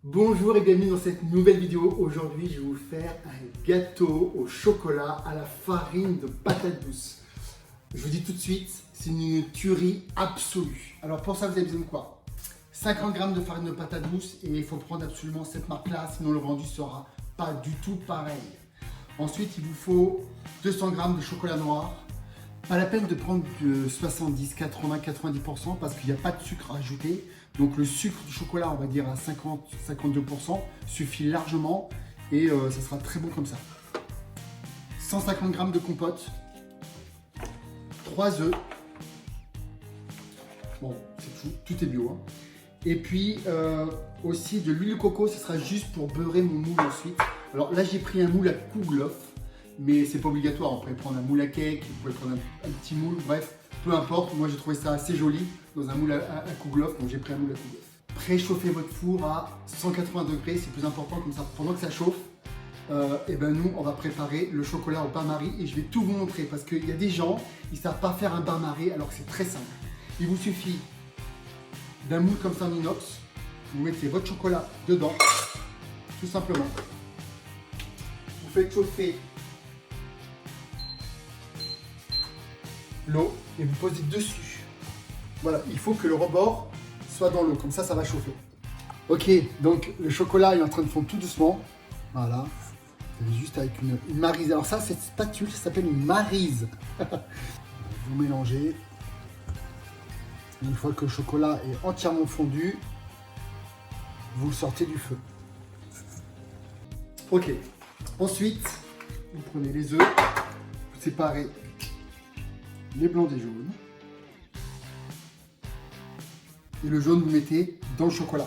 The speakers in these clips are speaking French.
Bonjour et bienvenue dans cette nouvelle vidéo. Aujourd'hui, je vais vous faire un gâteau au chocolat à la farine de patate douce. Je vous dis tout de suite, c'est une tuerie absolue. Alors pour ça, vous avez besoin de quoi? 50 g de farine de patate douce et il faut prendre absolument cette marque-là, sinon le rendu sera pas du tout pareil. Ensuite, il vous faut 200 g de chocolat noir. Pas la peine de prendre de 70, 80, 90% parce qu'il n'y a pas de sucre à ajouter. Donc le sucre du chocolat, on va dire à 50, 52% suffit largement et ça sera très bon comme ça. 150 g de compote, 3 œufs. Bon, c'est tout est bio. Hein. Et puis aussi de l'huile de coco, ce sera juste pour beurrer mon moule ensuite. Alors là, j'ai pris un moule à Kouglof. Mais c'est pas obligatoire, on pourrait prendre un moule à cake, vous pouvez prendre un petit moule, bref, peu importe. Moi j'ai trouvé ça assez joli dans un moule à Kouglof, donc j'ai pris un moule à Kouglof. Préchauffez votre four à 180 degrés, c'est plus important comme ça. Pendant que ça chauffe, et ben nous on va préparer le chocolat au bain-marie et je vais tout vous montrer parce qu'il y a des gens, ils savent pas faire un bain-marie alors que c'est très simple. Il vous suffit d'un moule comme ça en inox, vous mettez votre chocolat dedans, tout simplement. Vous faites chauffer l'eau et vous posez dessus. Voilà, il faut que le rebord soit dans l'eau, comme ça, ça va chauffer. Ok, donc le chocolat est en train de fondre tout doucement. Voilà, vous avez juste avec une maryse. Alors ça, cette spatule, ça s'appelle une maryse. Vous mélangez. Une fois que le chocolat est entièrement fondu, vous le sortez du feu. Ok, ensuite, vous prenez les œufs, vous séparez les blancs des jaunes. Et le jaune, vous mettez dans le chocolat.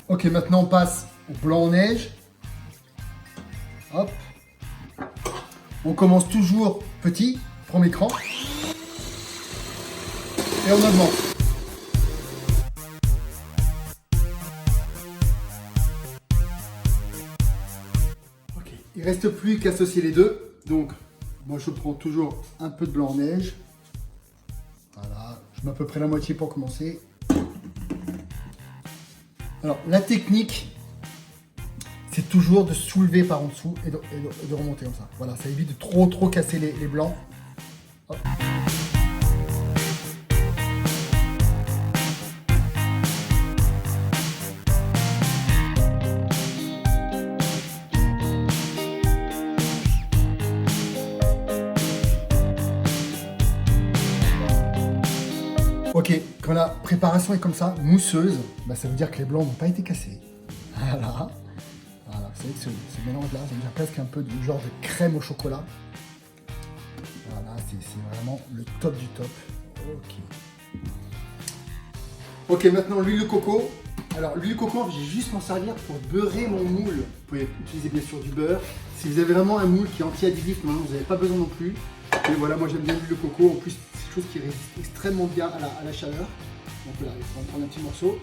Ok, maintenant on passe au blanc en neige. Hop. On commence toujours petit, premier cran. Et on augmente. Ok, il ne reste plus qu'à associer les deux. Donc, moi je prends toujours un peu de blanc en neige. Voilà, je mets à peu près la moitié pour commencer. Alors, la technique, c'est toujours de soulever par en dessous et de remonter comme ça. Voilà, ça évite de trop casser les blancs. Hop. Ok, quand la préparation est comme ça, mousseuse, bah ça veut dire que les blancs n'ont pas été cassés. Voilà. Voilà, vous savez que ce mélange-là, ça veut dire presque un peu du genre de crème au chocolat. Voilà, c'est vraiment le top du top. Ok. Ok, maintenant l'huile de coco. Alors l'huile de coco, j'ai juste m'en servir pour beurrer mon moule. Vous pouvez utiliser bien sûr du beurre. Si vous avez vraiment un moule qui est anti-adhésif, vous n'avez pas besoin non plus. Et voilà, moi j'aime bien l'huile de coco. En plus, c'est quelque chose qui résiste extrêmement bien à la chaleur. Donc voilà, on va prendre un petit morceau.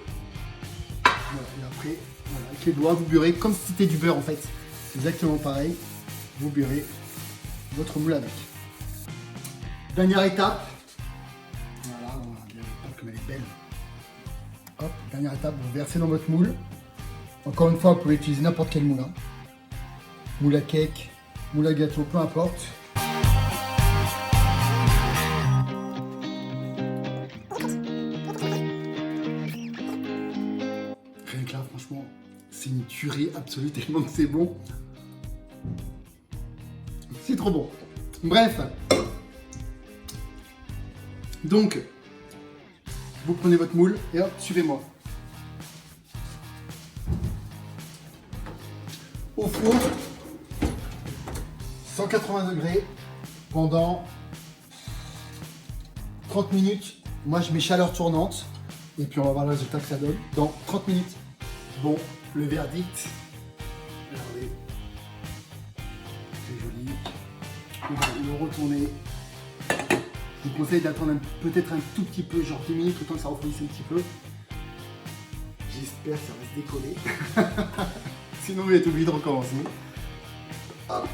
Voilà, et après, voilà, avec les doigts, vous beurrez comme si c'était du beurre en fait. Exactement pareil. Vous beurrez votre moule avec. Dernière étape. Voilà, comme elle est belle. Hop, dernière étape, vous versez dans votre moule. Encore une fois, vous pouvez utiliser n'importe quel moule. Hein. Moule à cake, moule à gâteau, peu importe. Rien que là, franchement, c'est une tuerie absolue tellement que c'est bon. C'est trop bon. Bref, Donc, vous prenez votre moule et hop, suivez-moi. Au four, 180 degrés pendant 30 minutes. Moi, je mets chaleur tournante et puis on va voir le résultat que ça donne dans 30 minutes. Bon, le verdict. Regardez. C'est joli. On va le retourner. Je vous conseille d'attendre peut-être un tout petit peu, genre 10 minutes, le temps que ça refroidisse un petit peu. J'espère que ça va se décoller. Sinon, vous êtes obligé de recommencer. Hop.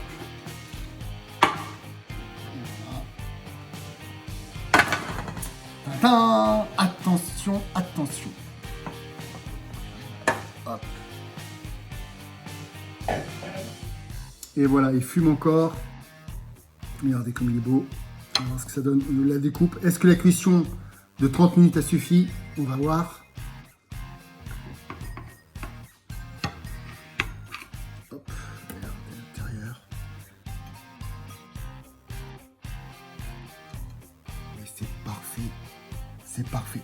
Voilà. Tadam! Attention, attention. Hop. Et voilà, il fume encore. Regardez comme il est beau. On va voir ce que ça donne la découpe. Est-ce que la cuisson de 30 minutes a suffi? On va voir. Hop, regardez l'intérieur. Et c'est parfait. C'est parfait.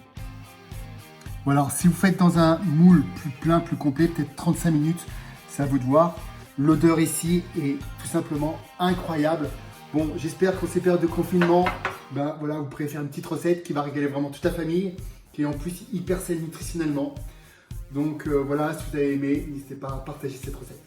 Voilà, alors, si vous faites dans un moule plus plein, plus complet, peut-être 35 minutes, c'est à vous de voir. L'odeur ici est tout simplement incroyable. Bon, j'espère qu'en ces périodes de confinement, ben voilà, vous pourrez faire une petite recette qui va régaler vraiment toute la famille, qui est en plus hyper saine nutritionnellement. Donc voilà, si vous avez aimé, n'hésitez pas à partager cette recette.